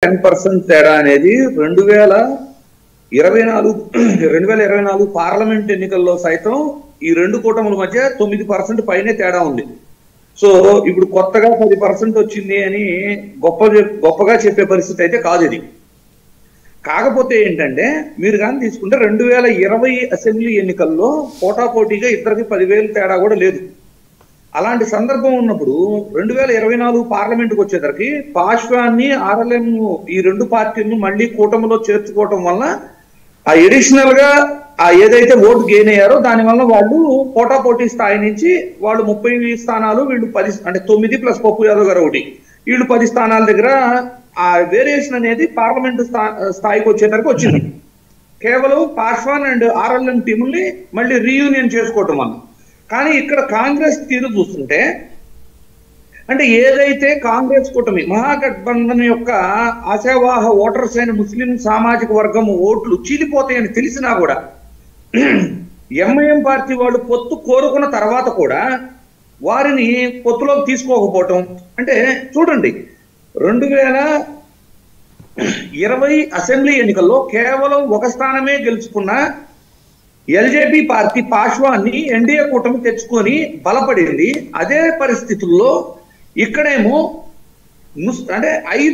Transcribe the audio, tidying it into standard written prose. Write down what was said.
10% తేడా అనేది 2024 పార్లమెంట్ ఎన్నికల్లో సైతం ఈ రెండు కూటముల మధ్య 9% పైనే తేడా ఉంది. సో ఇప్పుడు కొత్తగా 10% వచ్చింది అని గొప్పగా చెప్పే పరిస్థితి అయితే కాదు ఇది. కాకపోతే ఏంటంటే మీరు కానీ తీసుకుంటే 2020 అసెంబ్లీ ఎన్నికల్లో పోటాపోటీగా ఇద్దరికి 10,000 తేడా కూడా లేదు. అలాంటి సందర్భం ఉన్నప్పుడు 2024 పార్లమెంట్కి వచ్చేసరికి పాశ్వాన్ని ఆర్ఎల్ఎం ఈ రెండు పార్టీలను మళ్ళీ కూటమిలో చేర్చుకోవటం వల్ల ఆ ఎడిషనల్ గా ఏదైతే ఓటు గెయిన్ అయ్యారో దానివల్ల వాళ్ళు పోటాపోటీ స్థాయి నుంచి వాళ్ళు 30 స్థానాలు వీళ్ళు 10 అంటే 9 ప్లస్ పప్పు యాదవ్ గారు ఒకటి వీళ్ళు 10 స్థానాల దగ్గర ఆ వేరియేషన్ అనేది పార్లమెంటు స్థాయికి వచ్చేసరికి వచ్చింది. కేవలం పాశ్వాన్ అండ్ ఆర్ఎల్ఎం టీముల్ని మళ్ళీ రీయూనియన్ చేసుకోవటం వల్ల. కానీ ఇక్కడ కాంగ్రెస్ తీరు చూస్తుంటే అంటే ఏదైతే కాంగ్రెస్ కూటమి మహాగఠబంధన్ యొక్క ఆశావాహ ఓటర్స్ అయిన ముస్లిం సామాజిక వర్గం ఓట్లు చీలిపోతాయని తెలిసినా కూడా ఎంఐఎం పార్టీ వాళ్ళు పొత్తు కోరుకున్న తర్వాత కూడా వారిని పొత్తులోకి తీసుకోకపోవటం అంటే చూడండి 2020 అసెంబ్లీ ఎన్నికల్లో కేవలం ఒక స్థానమే గెలుచుకున్న ఎల్జేపీ పార్టీ పాశ్వాన్ని ఎన్డీఏ కూటమి తెచ్చుకొని బలపడింది. అదే పరిస్థితుల్లో ఇక్కడేమో అంటే